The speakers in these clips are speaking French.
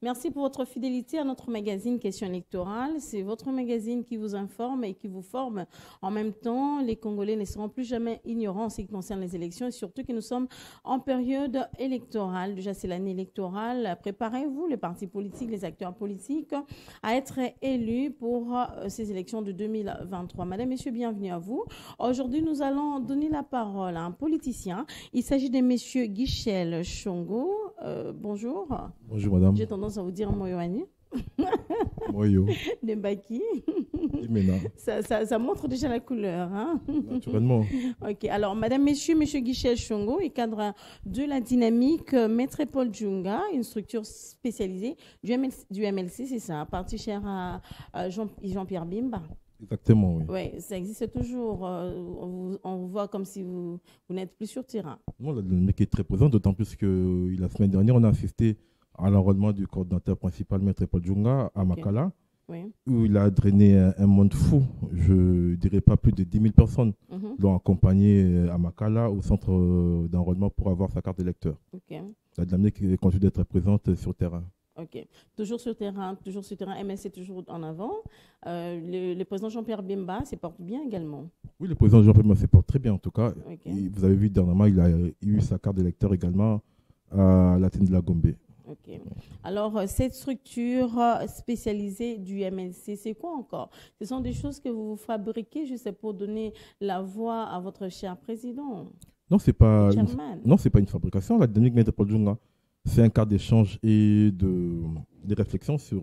Merci pour votre fidélité à notre magazine Question électorale. C'est votre magazine qui vous informe et qui vous forme. En même temps, les Congolais ne seront plus jamais ignorants en ce qui concerne les élections et surtout que nous sommes en période électorale. Déjà, c'est l'année électorale. Préparez-vous, les partis politiques, les acteurs politiques, à être élus pour ces élections de 2023. Madame, Messieurs, bienvenue à vous. Aujourd'hui, nous allons donner la parole à un politicien. Il s'agit de Monsieur Guichel Chongo. Bonjour. Bonjour, madame. J'ai tendance à vous dire Moyoani. Moyo. Dembaki. Imena. Ça montre déjà la couleur. Hein? Naturellement. Ok. Alors, madame, monsieur Guichel Chongo est cadre de la dynamique Maître Paul Djunga, une structure spécialisée du MLC, c'est ça, parti cher à Jean-Pierre Bemba. Exactement, oui. Oui, ça existe toujours. On vous voit comme si vous n'êtes plus sur terrain. Non, la dynamique est très présente, d'autant plus que la semaine dernière, on a assisté à l'enrôlement du coordinateur principal, Maître Paul Djunga, à Makala, où il a drainé un monde fou. Je ne dirais pas plus de 10 000 personnes l'ont accompagné à Makala, au centre d'enrôlement, pour avoir sa carte d'électeur. La dynamique continue d'être présente sur le terrain. Ok. Toujours sur terrain, MLC toujours en avant. Le président Jean-Pierre Bemba se porte bien également. Oui, le président Jean-Pierre Bemba se porte très bien en tout cas. Et vous avez vu dernièrement, il a eu sa carte d'électeur également à la Tine de la Gombe. Ok. Alors, cette structure spécialisée du MLC, c'est quoi encore? Ce sont des choses que vous fabriquez, je sais, pour donner la voix à votre cher président. Non, c'est pas une fabrication. La dynamique Maître Paul Djunga, c'est un cadre d'échange et de réflexion sur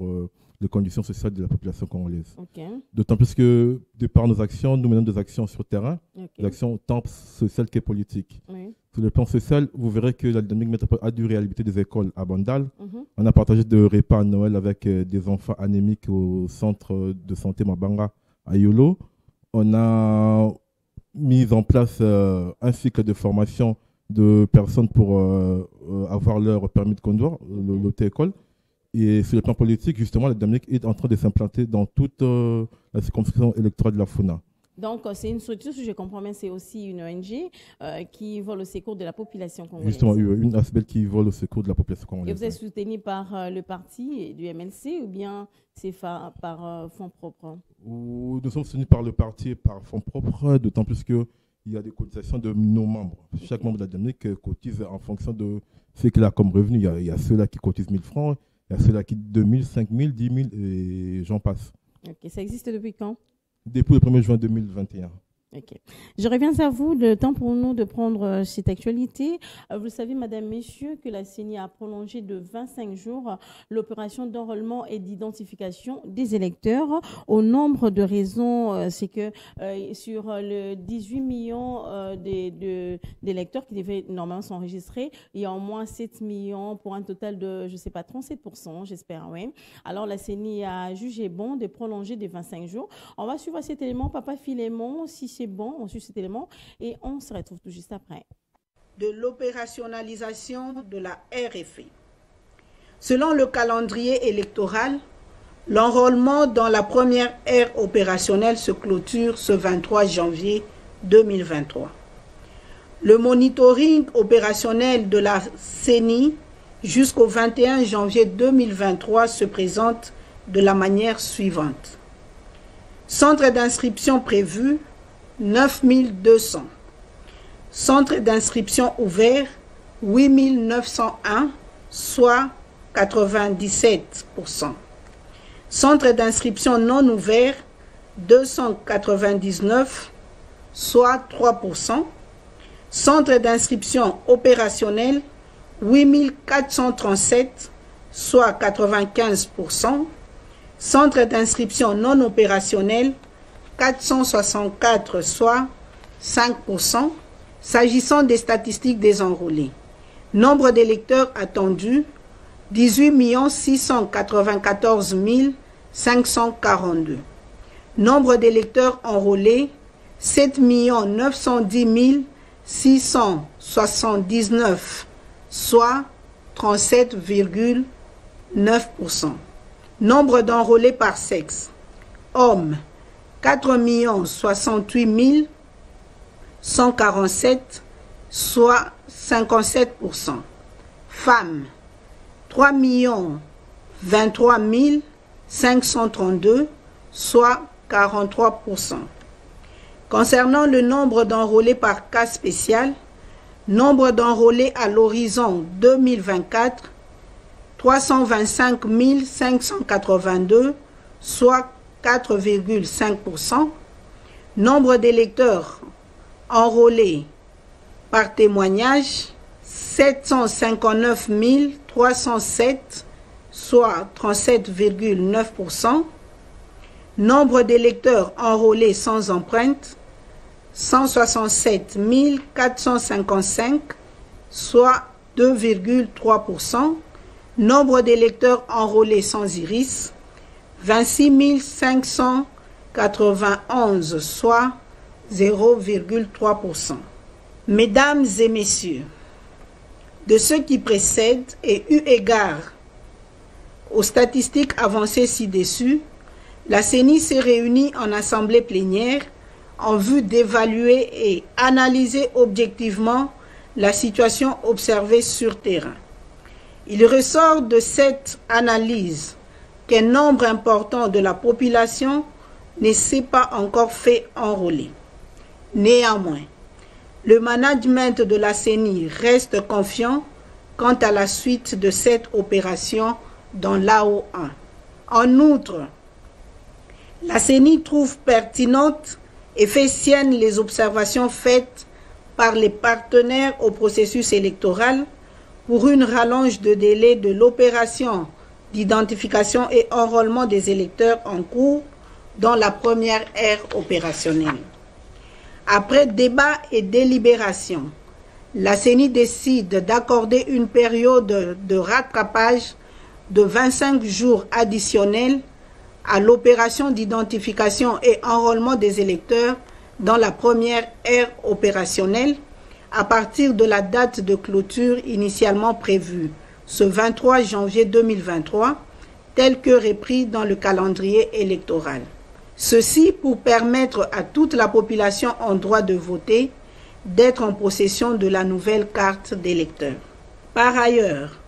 les conditions sociales de la population congolaise. D'autant plus que, de par nos actions, nous menons des actions sur le terrain, des actions tant sociales que politiques. Sur le plan social, vous verrez que la dynamique métropolitaine a dû réhabiliter des écoles à Bandal. On a partagé des repas à Noël avec des enfants anémiques au centre de santé Mabanga à Yolo. On a mis en place un cycle de formation de personnes pour avoir leur permis de conduire, l'auto-école. Et sur le plan politique, justement, la dynamique est en train de s'implanter dans toute la circonscription électorale de la FUNA. Donc, c'est une structure, si je comprends bien, c'est aussi une ONG qui vole au secours de la population congolaise. Justement, une ASBEL qui vole au secours de la population congolaise. Et vous êtes soutenu par le parti du MLC ou bien c'est par fonds propres? Nous sommes soutenus par le parti et par fonds propres, d'autant plus qu'il y a des cotisations de nos membres. Chaque membre de la dynamique cotise en fonction de ce qu'il a comme revenu. Il y a ceux-là qui cotisent 1 000 francs, il y a ceux-là qui 2 000, 5 000, 10 000 et j'en passe. Ok, ça existe depuis quand? Depuis le 1er juin 2021. Ok. Je reviens à vous, le temps pour nous de prendre cette actualité. Vous savez, madame, messieurs, que la CENI a prolongé de 25 jours l'opération d'enrôlement et d'identification des électeurs. Au nombre de raisons, c'est que sur le 18 millions d'électeurs qui devaient normalement s'enregistrer, il y a au moins 7 millions pour un total de, je ne sais pas, 37%, j'espère, oui. Alors, la CENI a jugé bon de prolonger de 25 jours. On va suivre cet élément, Papa Philémon, si c'est bon, on suit cet élément et on se retrouve tout juste après. De l'opérationnalisation de la RFI. Selon le calendrier électoral, l'enrôlement dans la première ère opérationnelle se clôture ce 23 janvier 2023. Le monitoring opérationnel de la CENI jusqu'au 21 janvier 2023 se présente de la manière suivante. Centre d'inscription prévu, 9200. Centre d'inscription ouvert, 8901, soit 97%. Centre d'inscription non ouvert, 299, soit 3%. Centre d'inscription opérationnel, 8437, soit 95%. Centre d'inscription non opérationnel, 464, soit 5%. S'agissant des statistiques des enrôlés, nombre d'électeurs attendus, 18 694 542. Nombre d'électeurs enrôlés, 7 910 679, soit 37,9%. Nombre d'enrôlés par sexe, hommes, 4 068 147, soit 57%. Femmes, 3 23 532, soit 43%. Concernant le nombre d'enrôlés par cas spécial, nombre d'enrôlés à l'horizon 2024, 325 582, soit 4,5%. Nombre d'électeurs enrôlés par témoignage, 759 307, soit 37,9%. Nombre d'électeurs enrôlés sans empreinte, 167 455, soit 2,3%. Nombre d'électeurs enrôlés sans iris, 26 591, soit 0,3%. Mesdames et messieurs, de ce qui précède et eu égard aux statistiques avancées ci-dessus, la CENI s'est réunie en assemblée plénière en vue d'évaluer et analyser objectivement la situation observée sur terrain. Il ressort de cette analyse qu'un nombre important de la population ne s'est pas encore fait enrôler. Néanmoins, le management de la CENI reste confiant quant à la suite de cette opération dans l'AO1. En outre, la CENI trouve pertinente et fait sienne les observations faites par les partenaires au processus électoral pour une rallonge de délai de l'opération d'identification et enrôlement des électeurs en cours dans la première ère opérationnelle. Après débat et délibération, la CENI décide d'accorder une période de rattrapage de 25 jours additionnels à l'opération d'identification et enrôlement des électeurs dans la première ère opérationnelle à partir de la date de clôture initialement prévue, ce 23 janvier 2023, tel que repris dans le calendrier électoral. Ceci pour permettre à toute la population en droit de voter d'être en possession de la nouvelle carte d'électeur. Par ailleurs,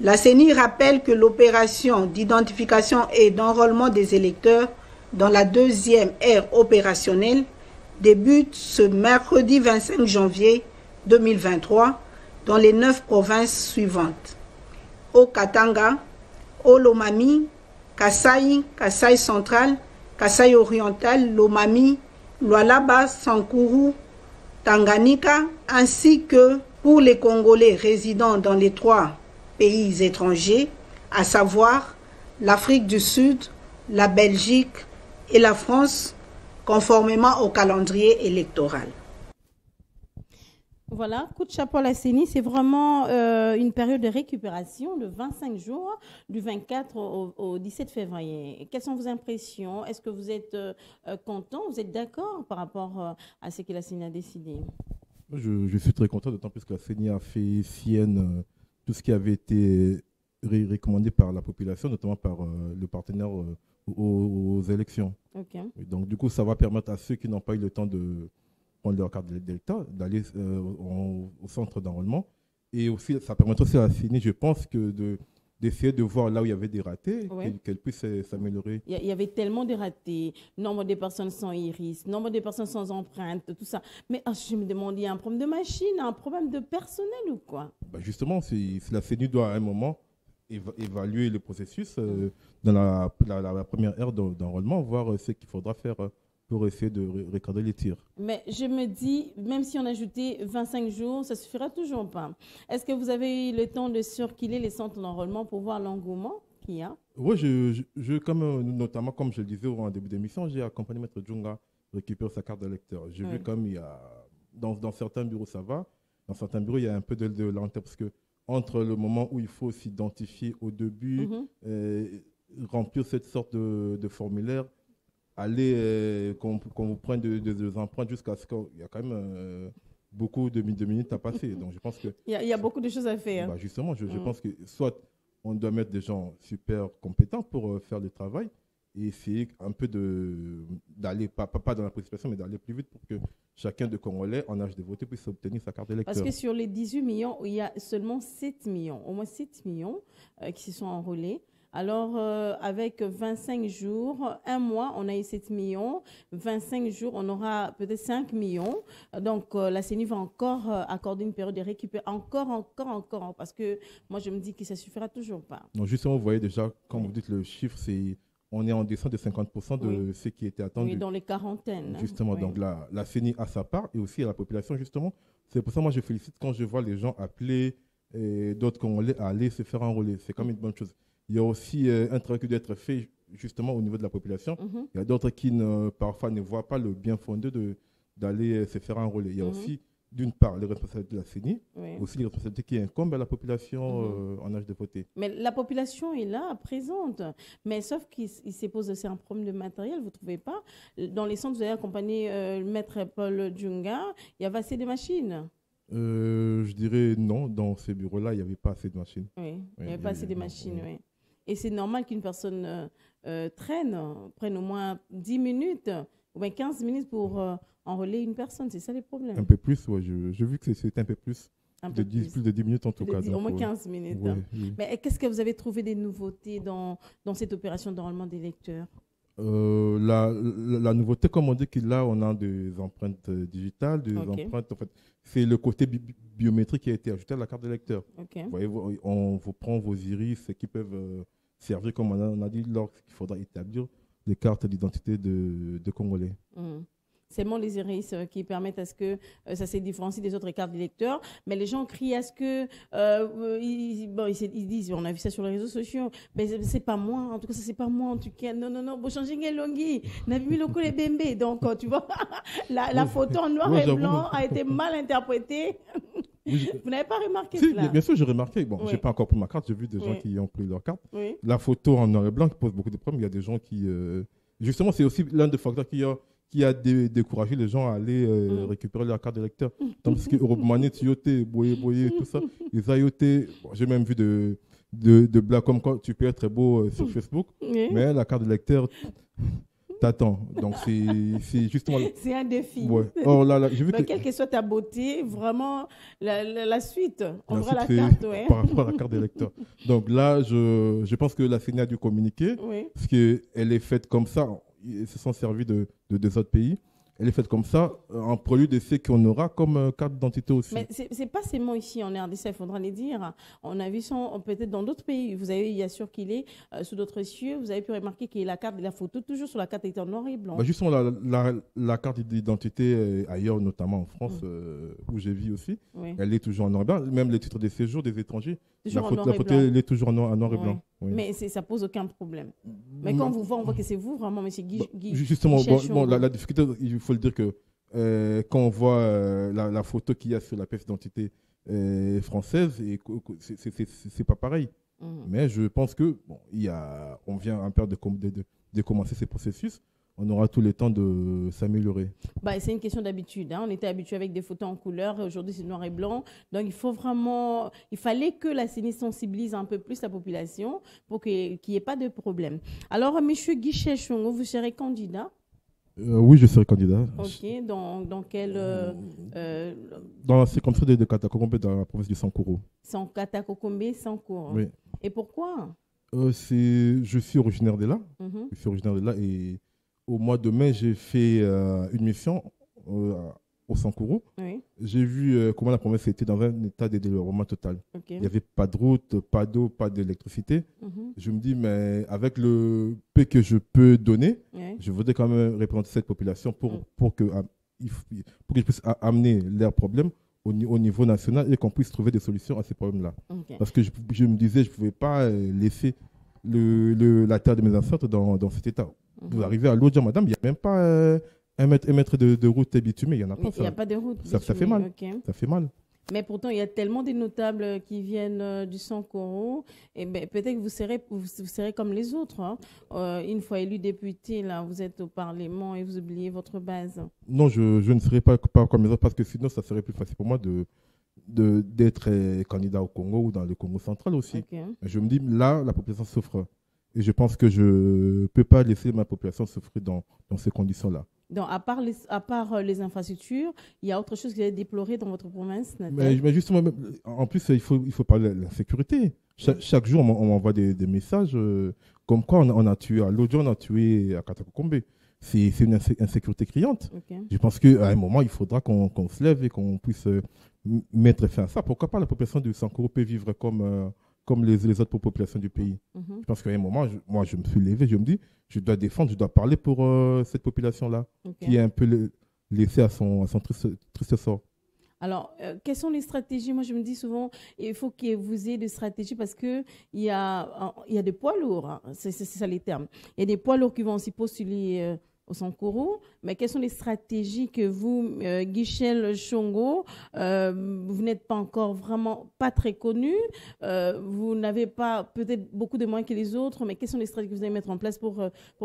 la CENI rappelle que l'opération d'identification et d'enrôlement des électeurs dans la deuxième ère opérationnelle débute ce mercredi 25 janvier 2023 dans les 9 provinces suivantes: au Katanga, au Lomami, Kasaï, Kasaï central, Kasaï oriental, Lomami, Lualaba, Sankuru, Tanganyika, ainsi que pour les Congolais résidant dans les 3 pays étrangers, à savoir l'Afrique du Sud, la Belgique et la France, conformément au calendrier électoral. Voilà, coup de chapeau à la CENI, c'est vraiment une période de récupération de 25 jours, du 24 au 17 février. Quelles sont vos impressions? Est-ce que vous êtes content? Vous êtes d'accord par rapport à ce que la CENI a décidé? Je suis très content, d'autant plus que la CENI a fait sienne tout ce qui avait été recommandé par la population, notamment par le partenaire aux élections. Okay. Donc, du coup, ça va permettre à ceux qui n'ont pas eu le temps de prendre leur carte d'État d'aller au centre d'enrôlement. Et aussi, ça permet aussi à la CENI, je pense, d'essayer de voir là où il y avait des ratés, ouais, qu'elle puisse s'améliorer. Il y avait tellement de ratés, nombre de personnes sans iris, nombre de personnes sans empreinte, tout ça. Mais je me demande, il y a un problème de machine, un problème de personnel ou quoi? Justement, si la CENI doit à un moment évaluer le processus dans la première ère d'enrôlement, voir ce qu'il faudra faire pour essayer de recadrer les tirs. Mais je me dis, même si on ajoutait 25 jours, ça ne suffira toujours pas. Est-ce que vous avez eu le temps de circuler les centres d'enrôlement pour voir l'engouement qu'il y a? Oui, notamment, comme je le disais en début d'émission, j'ai accompagné Maître Djunga récupérer sa carte d'électeur. J'ai vu comme il y a, dans certains bureaux, ça va. Dans certains bureaux, il y a un peu de lenteur parce que entre le moment où il faut s'identifier au début, remplir cette sorte de formulaire, aller qu'on vous prenne des empreintes jusqu'à ce qu'il y a quand même beaucoup de minutes à passer. Donc je pense que il y a beaucoup de choses à faire. Justement, je pense que soit on doit mettre des gens super compétents pour faire le travail et essayer un peu d'aller, pas dans la précipitation, mais d'aller plus vite pour que chacun de Congolais en âge de voter puisse obtenir sa carte d'électeur. Parce que sur les 18 millions, il y a seulement 7 millions, au moins 7 millions qui se sont enrôlés. Alors, avec 25 jours, un mois, on a eu 7 millions. 25 jours, on aura peut-être 5 millions. Donc, la CENI va encore accorder une période de récupération. Encore. Parce que moi, je me dis que ça ne suffira toujours pas. Non, justement, vous voyez déjà, quand vous dites le chiffre, on est en descente de 50% de ce qui était attendu. Oui, dans les quarantaines. Justement, donc la CENI a sa part et aussi à la population, justement. C'est pour ça que moi, je félicite quand je vois les gens appeler d'autres Congolais à aller se faire enrôler. C'est quand même une bonne chose. Il y a aussi un travail qui doit être fait justement au niveau de la population. Il y a d'autres qui parfois ne voient pas le bien fondé d'aller se faire enrôler. Il y a aussi, d'une part, les responsabilités de la CENI, aussi les responsabilités qui incombent à la population en âge de voter. Mais la population est là, présente. Mais sauf qu'il se pose aussi un problème de matériel, vous ne trouvez pas? Dans les centres, vous avez accompagné le maître Paul Djunga, il y avait assez de machines. Je dirais non, dans ces bureaux-là, il n'y avait pas assez de machines. Oui, il n'y avait pas assez de machines, oui. Et c'est normal qu'une personne prenne au moins 10 minutes ou bien 15 minutes pour enrôler une personne. C'est ça les problèmes. Un peu plus, oui. J'ai vu que c'était un peu plus. Plus de 10 minutes en tout cas. Au moins 15 minutes. Oui. Mais qu'est-ce que vous avez trouvé des nouveautés dans cette opération d'enrôlement des lecteurs? La nouveauté, comme on dit que là, on a des empreintes digitales, des empreintes, en fait, c'est le côté biométrique qui a été ajouté à la carte d'électeur. Vous voyez, on vous prend vos iris qui peuvent servir, comme on a dit, lorsqu'il faudra établir des cartes d'identité de Congolais. Seulement les iris qui permettent à ce que ça se différencie des autres cartes d'électeurs. Mais les gens crient à ce que... ils disent, on a vu ça sur les réseaux sociaux, mais c'est pas moi, en tout cas, ça c'est pas moi, en tout cas. Non, vous changez Ngelongi, Nabi Loko les Bembe. Donc, tu vois, la photo en noir et blanc a été mal interprétée. Vous n'avez pas remarqué cela? Bien sûr, j'ai remarqué. Bon, j'ai pas encore pris ma carte, j'ai vu des gens qui ont pris leur carte. La photo en noir et blanc qui pose beaucoup de problèmes. Il y a des gens qui... Justement, c'est aussi l'un des facteurs qui a découragé les gens à aller récupérer leur carte d'électeur. Tandis que Europe Money, Tioté, Boye, tout ça, ils ont j'ai même vu de blagues comme quoi tu peux être très beau sur Facebook, mais la carte d'électeur t'attend. Donc c'est justement... C'est un défi. Ouais. Or, là, j'ai vu quelle que soit ta beauté, vraiment, la suite, on verra la carte. Par rapport à la carte d'électeur. Donc là, je pense que la CENI a dû communiquer, parce qu'elle est faite comme ça. Ils se sont servis de deux autres pays. Elle est faite comme ça, en prélude de ce qu'on aura comme carte d'identité aussi. Mais ce n'est pas seulement ici en RDC, il faudra les dire. On a vu ça peut-être dans d'autres pays. Vous avez, il y a sûr qu'il est sous d'autres cieux. Vous avez pu remarquer que la carte de la photo, toujours sur la carte, est en noir et blanc. Justement, la carte d'identité ailleurs, notamment en France, où j'ai vu aussi, elle est toujours en noir et blanc. Même les titres de séjour des étrangers, la photo elle est toujours en noir et blanc. Oui. Mais ça pose aucun problème. Mais quand on voit que c'est vous, vraiment, M. Guy. Justement, la difficulté, il faut le dire que quand on voit la photo qu'il y a sur la pièce d'identité française, c'est pas pareil. Mais je pense que on vient en période de commencer ces processus. On aura tout le temps de s'améliorer. C'est une question d'habitude. On était habitué avec des photos en couleur. Aujourd'hui, c'est noir et blanc. Donc, il fallait que la CENI sensibilise un peu plus la population pour qu'il n'y ait pas de problème. Alors, M. Guy Cheshongo, vous serez candidat? Oui, je serai candidat. Ok, dans quel... dans la circonscription de Katakokombe, dans la province du Sankuru. Katakokombe, Sankuru. Oui. Et pourquoi? Je suis originaire de là. Je suis originaire de là et au mois de mai, j'ai fait une mission au Sankuru. Oui. J'ai vu comment la province était dans un état de développement total. Il n'y avait pas de route, pas d'eau, pas d'électricité. Je me dis, mais avec le peu que je peux donner, je voudrais quand même représenter cette population pour que je puisse amener leurs problèmes au niveau national et qu'on puisse trouver des solutions à ces problèmes-là. Parce que je me disais, je ne pouvais pas laisser la terre de mes ancêtres dans cet état. Vous arrivez à l'Odja, madame, il n'y a même pas un mètre de route bitumée, il n'y en a pas. Il n'y a pas de route ça fait mal. Okay. Ça fait mal. Mais pourtant, il y a tellement de notables qui viennent du Sankuru. Et peut-être que vous serez comme les autres. Hein. Une fois élu député, là, vous êtes au Parlement et vous oubliez votre base. Non, je ne serai pas comme les autres parce que sinon, ça serait plus facile pour moi d'être candidat au Congo ou dans le Congo central aussi. Okay. Je me dis, là, la population souffre. Et je pense que je ne peux pas laisser ma population souffrir dans ces conditions-là. Donc, à part les infrastructures, il y a autre chose que vous avez déploré dans votre province natale? Mais justement, en plus, il faut parler de l'insécurité. Chaque jour, on m'envoie des messages comme quoi on a tué à Lodjo, on a tué à Katakokombe. C'est une insécurité criante. Je pense qu'à un moment, il faudra qu'on se lève et qu'on puisse mettre fin à ça. Pourquoi pas la population de Sankoro peut vivre comme les autres populations du pays. Je pense qu'à un moment, moi, je me suis levé, je me dis, je dois défendre, je dois parler pour cette population-là, qui est un peu laissée à son triste sort. Alors, quelles sont les stratégies? Moi, je me dis souvent, il faut que vous ayez des stratégies parce qu'il y a des poids lourds, hein, c'est ça les termes. Il y a des poids lourds qui vont aussi postuler au Sankoro, mais quelles sont les stratégies que vous, Guichel Chongo, vous n'êtes pas encore vraiment pas très connu, vous n'avez pas peut-être beaucoup de moyens que les autres, mais quelles sont les stratégies que vous allez mettre en place pour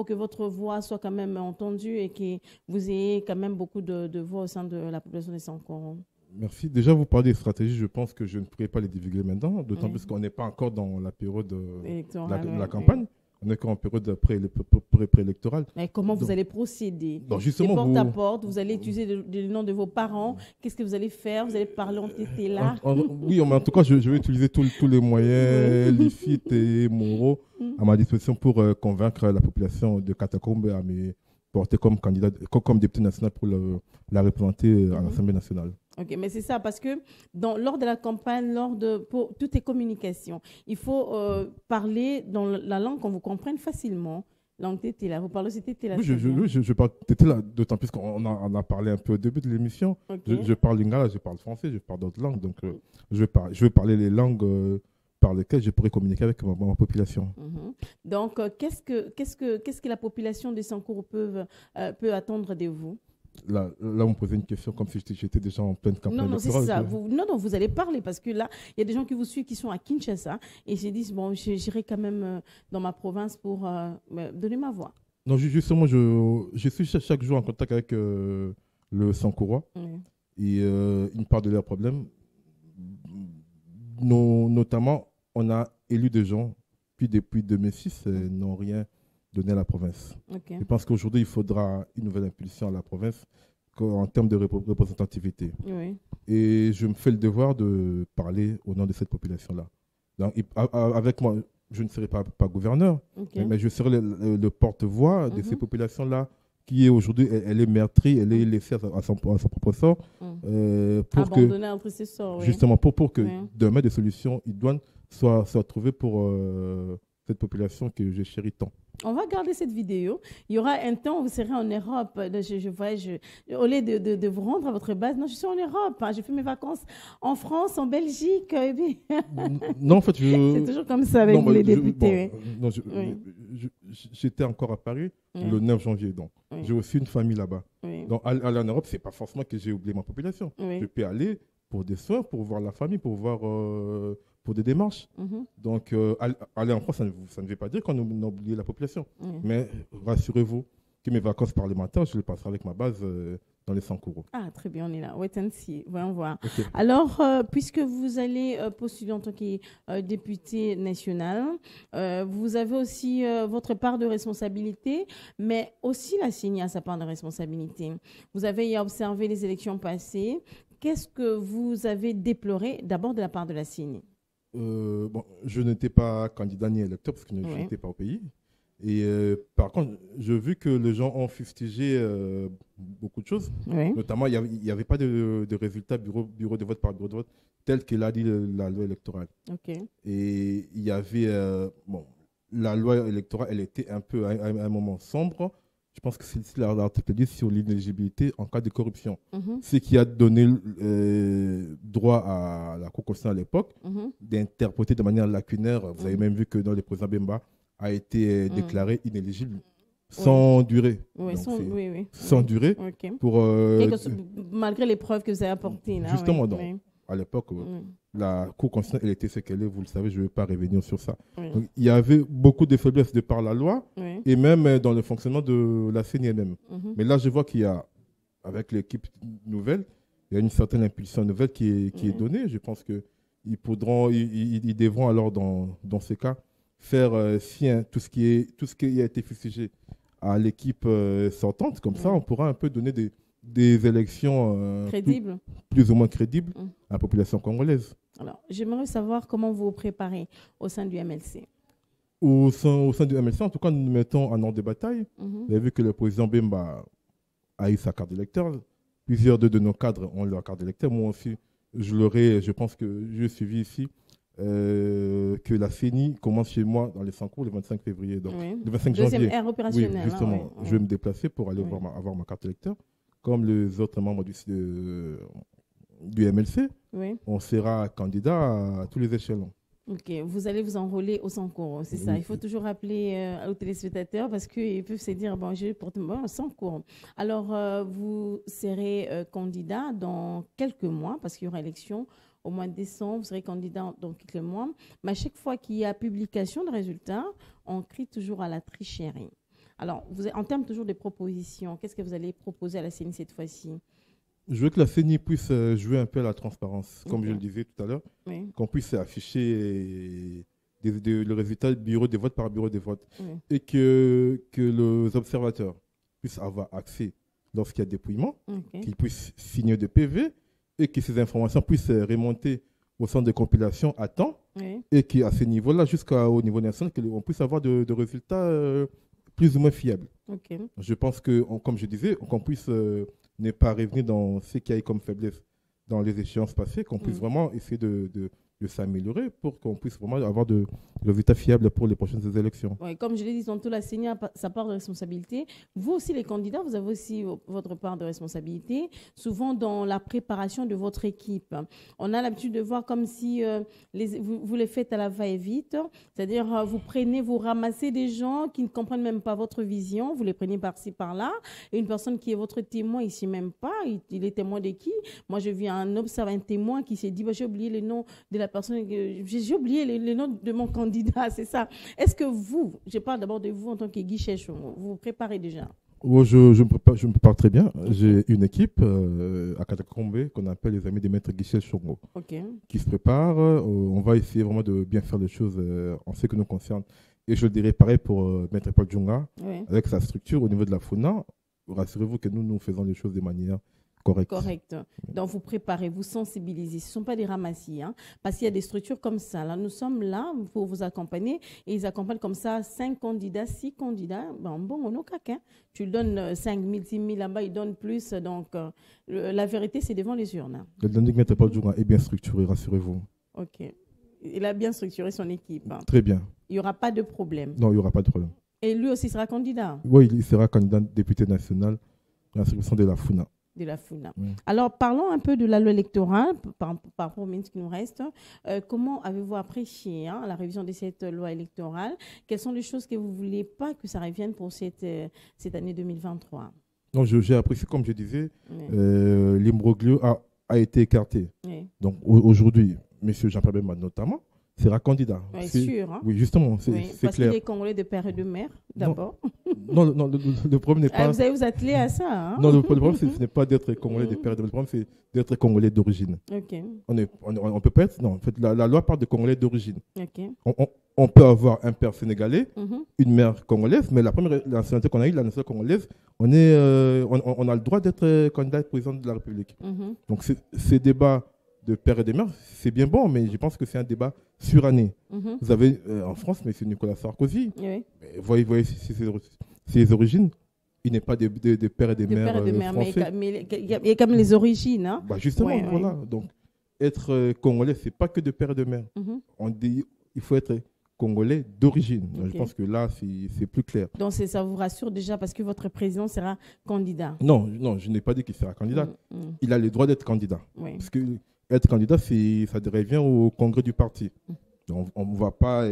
que votre voix soit quand même entendue et que vous ayez quand même beaucoup de voix au sein de la population des Sankoro? Merci. Déjà, vous parlez des stratégies, je pense que je ne pourrais pas les divulguer maintenant, d'autant plus qu'on n'est pas encore dans la période de la campagne. On est encore en période préélectorale. Mais comment vous allez procéder? Justement, porte à porte, vous allez utiliser le nom de vos parents. Qu'est-ce que vous allez faire? Vous allez parler en tété là? Oui, mais en tout cas, je vais utiliser tous les moyens licites et moraux à ma disposition pour convaincre la population de Katakombe à me porter comme candidat, comme député national pour la représenter à l'Assemblée nationale. Ok, mais c'est ça, parce que lors de la campagne, pour toutes les communications, il faut parler dans la langue qu'on vous comprenne facilement. Langue tété là, vous parlez aussi tété là. Oui, je parle tété là, d'autant plus qu'on a parlé un peu au début de l'émission. Okay. Je parle lingala, je parle français, je parle d'autres langues, donc je vais parler les langues par lesquelles je pourrais communiquer avec ma population. Donc, qu'est-ce que la population de Sankoro peut attendre de vous? Là, on me posait une question comme si j'étais déjà en pleine campagne électorale. C'est ça. Vous allez parler parce que là, il y a des gens qui vous suivent qui sont à Kinshasa et se disent, bon, j'irai quand même dans ma province pour donner ma voix. Non, justement, je suis chaque jour en contact avec le Sankorois et ils me parlent de leurs problèmes. Notamment, on a élu des gens, puis depuis 2006, n'ont rien donner à la province. Je pense qu'aujourd'hui, il faudra une nouvelle impulsion à la province en termes de représentativité. Et je me fais le devoir de parler au nom de cette population-là. Donc, avec moi, je ne serai pas gouverneur, mais je serai le porte-voix de ces populations-là qui est aujourd'hui, elle est meurtrie, elle est laissée à son propre sort. Abandonnée entre ses sorts. Justement, pour que demain, des solutions idoines soient trouvées pour cette population que je chéris tant. On va garder cette vidéo. Il y aura un temps où vous serez en Europe. Au lieu de vous rendre à votre base, non, je suis en Europe. J'ai fait mes vacances en France, en Belgique. Non, en fait, c'est toujours comme ça avec les députés. J'étais encore à Paris le 9 janvier. Donc, j'ai aussi une famille là-bas. Donc, aller en Europe, c'est pas forcément que j'ai oublié ma population. Je peux aller pour des soins, pour voir la famille, pour voir... pour des démarches. Donc, aller en France, ça ne veut pas dire qu'on a oublié la population. Mais rassurez-vous que mes vacances parlementaires, je les passerai avec ma base dans les Sankoro. Ah, très bien, on est là. Wait and see. Voyons voir. Alors, puisque vous allez postuler en tant que député national, vous avez aussi votre part de responsabilité, mais aussi la CENI a sa part de responsabilité. Vous avez observé les élections passées. Qu'est-ce que vous avez déploré d'abord de la part de la CENI? Je n'étais pas candidat ni électeur parce que je n'étais pas au pays. Et par contre, j'ai vu que les gens ont fustigé beaucoup de choses. Notamment, il n'y avait pas de résultats bureau de vote par bureau de vote tel que l'a dit la loi électorale. Et il y avait... la loi électorale, elle était un peu à un moment sombre. Je pense que c'est l'article 10 sur l'inéligibilité en cas de corruption. Ce qui a donné droit à la Cour constitutionnelle à l'époque d'interpréter de manière lacunaire. Vous avez même vu que dans le président Bemba a été déclaré inéligible sans durée. Sans durée. Malgré les preuves que vous avez apportées. Là, justement, à l'époque, la Cour constitutionnelle, elle était ce qu'elle est, vous le savez, je ne vais pas revenir sur ça. Donc, il y avait beaucoup de faiblesses de par la loi et même dans le fonctionnement de la CENI elle-même. Mais là, je vois qu'il y a, avec l'équipe nouvelle, il y a une certaine impulsion nouvelle qui est donnée. Je pense qu'ils devront alors, dans ce cas, faire sien tout ce qui a été fustigé à l'équipe sortante. Comme ça, on pourra un peu donner des des élections crédibles, plus ou moins crédibles à la population congolaise. Alors, j'aimerais savoir comment vous vous préparez au sein du MLC. Au sein du MLC, en tout cas, nous nous mettons en ordre de bataille. Vous avez vu que le président Bemba a eu sa carte d'électeur. Plusieurs de nos cadres ont leur carte d'électeur. Moi aussi, je pense que j'ai suivi ici que la CENI commence chez moi dans les 100 cours le 25 février. Donc, le 25 janvier. Deuxième ère opérationnelle. Oui, justement. Je vais me déplacer pour aller avoir ma carte d'électeur. Comme les autres membres du MLC, on sera candidat à tous les échelons. Ok, vous allez vous enrôler au Sancours, c'est ça. Il faut toujours rappeler aux téléspectateurs parce qu'ils peuvent se dire, bon, je porte un Sancours. Alors, vous serez candidat dans quelques mois parce qu'il y aura élection au mois de décembre. Vous serez candidat dans quelques mois. Mais à chaque fois qu'il y a publication de résultats, on crie toujours à la tricherie. Alors, en termes toujours de propositions, qu'est-ce que vous allez proposer à la CENI cette fois-ci? Je veux que la CENI puisse jouer un peu à la transparence, comme je le disais tout à l'heure, qu'on puisse afficher le résultat bureau de vote par bureau de vote et que les observateurs puissent avoir accès lorsqu'il y a dépouillement, qu'ils puissent signer des PV et que ces informations puissent remonter au centre de compilation à temps et qu'à ce niveau-là, jusqu'au niveau national, qu'on puisse avoir de résultats plus ou moins fiables. Je pense que, comme je disais, qu'on puisse ne pas revenir dans ce qu'il y a comme faiblesse dans les échéances passées, qu'on puisse vraiment essayer de s'améliorer pour qu'on puisse vraiment avoir de résultats fiables pour les prochaines élections. Oui, comme je l'ai dit tantôt, la CENI a sa part de responsabilité. Vous aussi, les candidats, vous avez aussi votre part de responsabilité, souvent dans la préparation de votre équipe. On a l'habitude de voir comme si vous les faites à la va-et-vite, c'est-à-dire vous ramassez des gens qui ne comprennent même pas votre vision, vous les prenez par-ci, par-là, et une personne qui est votre témoin, il ne sait même pas, il est témoin de qui? Moi, je vis un témoin qui s'est dit, bah, j'ai oublié les noms de la personne, j'ai oublié les noms de mon candidat, c'est ça. Est-ce que vous, je parle d'abord de vous en tant que guichet, vous vous préparez déjà? Je me prépare très bien. J'ai une équipe à Katakombe qu'on appelle les amis des maîtres guichets Chongo qui se préparent. On va essayer vraiment de bien faire les choses en ce qui nous concerne. Et je le dirais pareil pour Maître Paul Djunga, avec sa structure au niveau de la FUNA. Rassurez-vous que nous faisons les choses de manière correct. Donc, vous préparez, vous sensibilisez. Ce ne sont pas des ramassis, parce qu'il y a des structures comme ça. Là, nous sommes là pour vous accompagner et ils accompagnent comme ça 5 candidats, 6 candidats. Bon, on est au cac. Tu donnes 5 000, 6 000 là-bas, ils donnent plus. Donc, la vérité, c'est devant les urnes. Le Dandic Maître Paul Djunga est bien structuré, rassurez-vous. Ok. Il a bien structuré son équipe. Très bien. Il n'y aura pas de problème. Non, il n'y aura pas de problème. Et lui aussi sera candidat? Oui, il sera candidat député national à la circonscription de la FUNA. De la FUNA. Alors, parlons un peu de la loi électorale, par rapport aux minutes qui nous restent. Comment avez-vous apprécié la révision de cette loi électorale? Quelles sont les choses que vous ne voulez pas que ça revienne pour cette année 2023? Donc, j'ai apprécié, comme je disais, l'imbroglio a été écarté. Donc, aujourd'hui, M. Jean-Pierre Bemba notamment sera candidat. Oui, sûr. Oui, justement, c'est clair. Parce qu'il est congolais de père et de mère, d'abord. Non, le problème n'est pas... Vous allez vous atteler à ça. Non, le problème, ce n'est pas d'être congolais de père et de mère. Le problème, c'est d'être congolais d'origine. On peut pas être... Non, en fait, la loi parle de congolais d'origine. On peut avoir un père sénégalais, une mère congolaise, mais la nationalité qu'on a eue, la nationalité congolaise, on a le droit d'être candidat président de la République. Donc, ces débats de père et de mère, c'est bien bon, mais je pense que c'est un débat suranné. Vous avez en France M. Nicolas Sarkozy. Voyez ses origines. Il n'est pas de père et de mère français. Mais il y a quand même les origines. Justement, voilà. Donc, être congolais, ce n'est pas que de père et de mère. On dit il faut être congolais d'origine. Je pense que là, c'est plus clair. Donc, ça vous rassure déjà parce que votre président sera candidat? Non, je n'ai pas dit qu'il sera candidat. Il a le droit d'être candidat. Parce que être candidat, ça revient au congrès du parti. Donc, on ne va pas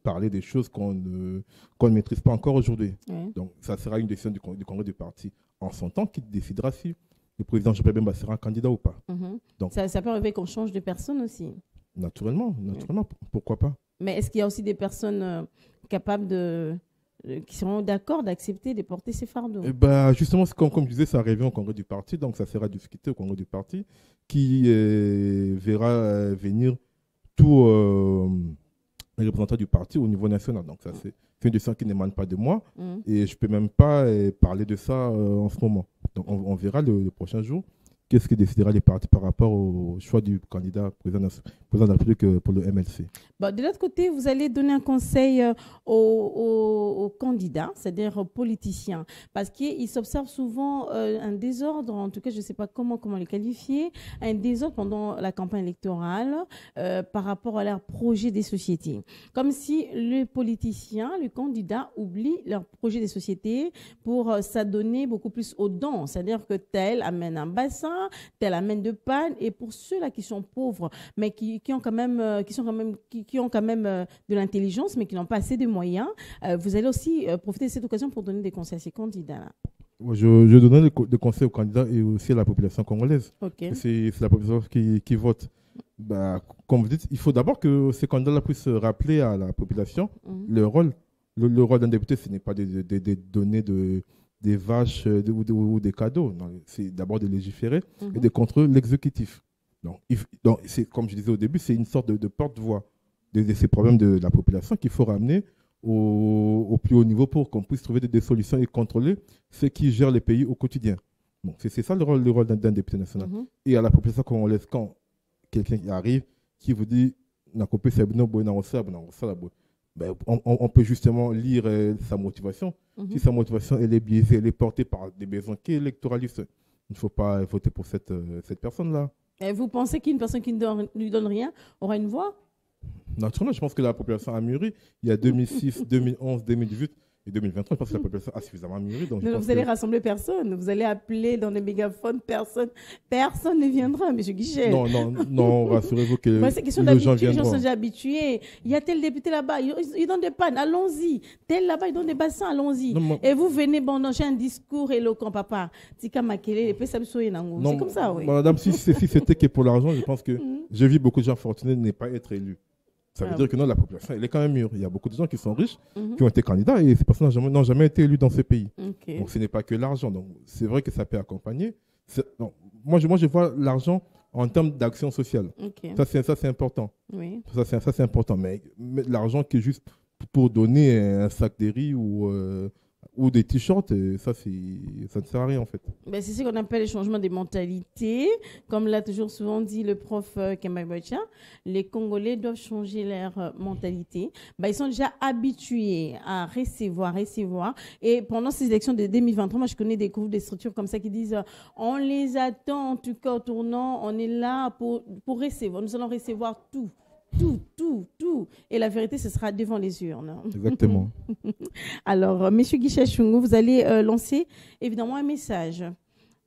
parler des choses qu'on ne maîtrise pas encore aujourd'hui. Donc, ça sera une décision du congrès du parti en son temps qui décidera si le président Jean-Pierre Bemba sera candidat ou pas. Donc, ça peut arriver qu'on change de personne aussi. Naturellement, pourquoi pas. Mais est-ce qu'il y a aussi des personnes capables qui seront d'accord d'accepter de porter ces fardeaux? Justement, comme je disais, ça revient au congrès du parti, donc ça sera discuté au congrès du parti qui verra venir tous les représentants du parti au niveau national. Donc ça, c'est une décision qui n'émane pas de moi et je ne peux même pas parler de ça en ce moment. Donc on verra le prochain jour qu'est-ce que décidera les partis par rapport au choix du candidat président de la République pour le MLC. Bon, de l'autre côté, vous allez donner un conseil aux candidats, c'est-à-dire aux politiciens, parce qu'il s'observe souvent un désordre, en tout cas, je ne sais pas comment le qualifier, un désordre pendant la campagne électorale par rapport à leur projet des sociétés. Comme si les politiciens, les candidats oublient leur projet des sociétés pour s'adonner beaucoup plus aux dons, c'est-à-dire que tel amène un bassin, tel amène de panne, et pour ceux-là qui sont pauvres, mais qui ont quand même de l'intelligence, mais qui n'ont pas assez de moyens, vous allez aussi profiter de cette occasion pour donner des conseils à ces candidats-là. Je donnerai des conseils aux candidats et aussi à la population congolaise. Okay. C'est la population qui vote. Comme vous dites, il faut d'abord que ces candidats-là puissent rappeler à la population leur rôle. Le rôle d'un député, ce n'est pas de donner des vaches ou des cadeaux. C'est d'abord de légiférer et de contrôler l'exécutif. Donc c'est, comme je disais au début, c'est une sorte de porte-voix de ces problèmes de la population qu'il faut ramener au plus haut niveau pour qu'on puisse trouver des solutions et contrôler ceux qui gèrent les pays au quotidien. Donc c'est ça le rôle d'un député national. Et à la population congolaise, quand quelqu'un qui arrive, qui vous dit on peut justement lire sa motivation. Si sa motivation elle est biaisée, elle est portée par des besoins électoralistes, il ne faut pas voter pour cette personne-là. Et vous pensez qu'une personne qui ne lui donne rien aura une voix? Naturellement, je pense que la population a mûri. Il y a 2006, 2011, 2018 et 2023. Je pense que la population a suffisamment mûri. Donc vous allez rassembler personne. Vous allez appeler dans les mégaphones personne. Personne ne viendra, M. Guichet. Non, rassurez-vous que les gens viendront. Les gens sont déjà habitués. Il y a tel député là-bas, il donne des pannes, allons-y. Tel là-bas, il donne des bassins, allons-y. Et vous venez, j'ai un discours éloquent, papa. C'est comme ça, oui. Madame, si c'était que pour l'argent, je pense que j'ai vu beaucoup de gens fortunés ne pas être élus. Ça veut dire que non, la population, elle est quand même mûre. Il y a beaucoup de gens qui sont riches, qui ont été candidats, et ces personnes n'ont jamais été élus dans ce pays. Okay. Donc, ce n'est pas que l'argent. Donc, c'est vrai que ça peut accompagner. Moi, je vois l'argent en termes d'action sociale. Okay. Ça, c'est important. Oui. Ça, c'est important. Mais l'argent qui est juste pour donner un sac de riz ou des t-shirts, ça ne sert à rien en fait. C'est ce qu'on appelle le changement des mentalités. Comme l'a toujours souvent dit le prof Kemba Bocha, les Congolais doivent changer leur mentalité. Ils sont déjà habitués à recevoir. Et pendant ces élections de 2023, moi je connais des groupes, des structures comme ça qui disent on les attend en tout cas au tournant, on est là pour recevoir. Nous allons recevoir tout. Et la vérité, ce sera devant les urnes. Exactement. Alors, M. Guichet Chungu, vous allez lancer évidemment un message.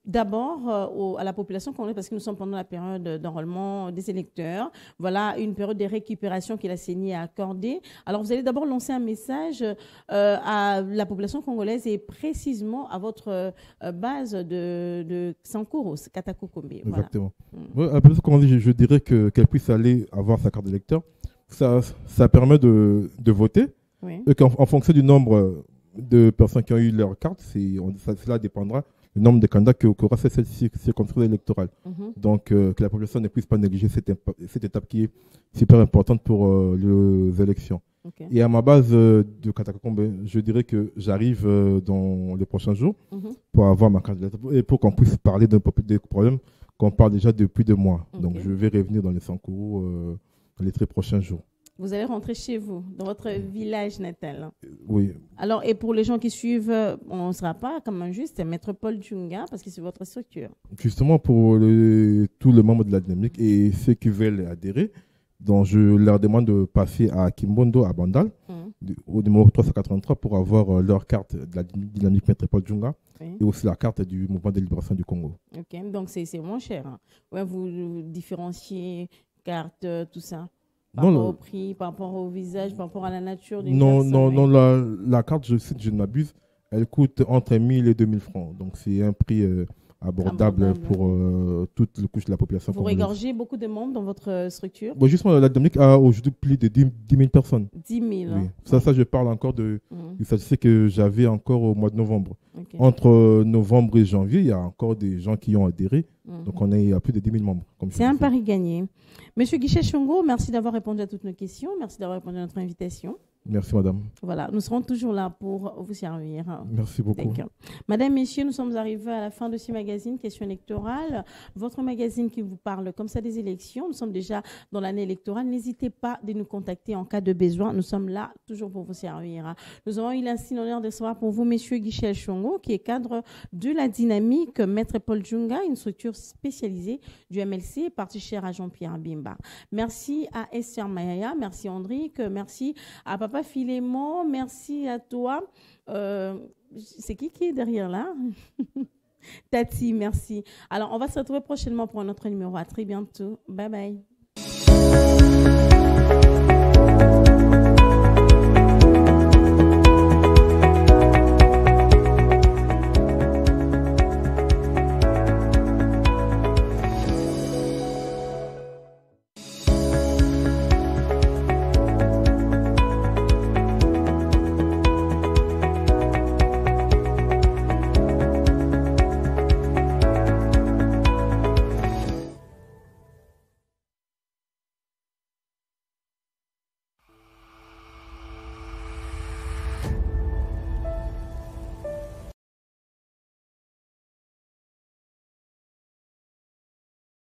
D'abord à la population congolaise, parce que nous sommes pendant la période d'enrôlement des électeurs. Voilà une période de récupération que la CENI a accordée. Alors, vous allez d'abord lancer un message à la population congolaise et précisément à votre base de Sankouros, Katakokombe. Exactement. Voilà. La population congolaise, je dirais qu'elle puisse aller avoir sa carte d'électeur. Ça permet de voter. Oui. Et en fonction du nombre de personnes qui ont eu leur carte, cela dépendra le nombre de candidats qu'aura cette circonscription électorale. Donc, que la population ne puisse pas négliger cette étape qui est super importante pour les élections. Okay. Et à ma base de Katakokombe, je dirais que j'arrive dans les prochains jours pour avoir ma carte d'électeur et pour qu'on puisse parler des problèmes qu'on parle déjà depuis 2 mois. Okay. Donc, je vais revenir dans les Sankourou dans les très prochains jours. Vous allez rentrer chez vous, dans votre village natal. Oui. Alors, et pour les gens qui suivent, on ne sera pas comme injuste, c'est Maître Paul Djunga, parce que c'est votre structure. Justement, pour tous les membres de la dynamique et ceux qui veulent adhérer, donc je leur demande de passer à Kimbondo, à Bandal, au numéro 383, pour avoir leur carte de la dynamique Maître Paul Djunga, et aussi la carte du mouvement de libération du Congo. Ok, donc c'est moins cher. Hein. Ouais, vous différenciez carte, tout ça. Par rapport au prix, par rapport au visage, par rapport à la nature d'une personne. Non, la carte, je ne m'abuse, elle coûte entre 1 000 et 2 000 francs. Donc, c'est un prix abordable pour toute la couche de la population. Vous regorgez beaucoup de membres dans votre structure? Justement, la dynamique a aujourd'hui plus de 10 000 personnes. 10 000 oui. Ça, je parle encore du statistique que j'avais encore au mois de novembre. Okay. Entre novembre et janvier, il y a encore des gens qui ont adhéré. Donc, on est à plus de 10 000 membres. C'est un pari gagné. Monsieur Guichet Chungu, merci d'avoir répondu à toutes nos questions. Merci d'avoir répondu à notre invitation. Merci, madame. Voilà, nous serons toujours là pour vous servir. Merci beaucoup. Madame, messieurs, nous sommes arrivés à la fin de ce magazine Question électorale. Votre magazine qui vous parle comme ça des élections. Nous sommes déjà dans l'année électorale. N'hésitez pas de nous contacter en cas de besoin. Nous sommes là toujours pour vous servir. Nous avons eu l'insigne l'honneur de recevoir pour vous, monsieur Guichel Chongo, qui est cadre de la dynamique, maître Paul Djunga, une structure spécialisée du MLC, parti cher à Jean-Pierre Bimba. Merci à Esther Mayaya, merci Andrique, merci à Papa Philémon, merci à toi. C'est qui est derrière là? Tati, merci. Alors, on va se retrouver prochainement pour un autre numéro. À très bientôt. Bye bye.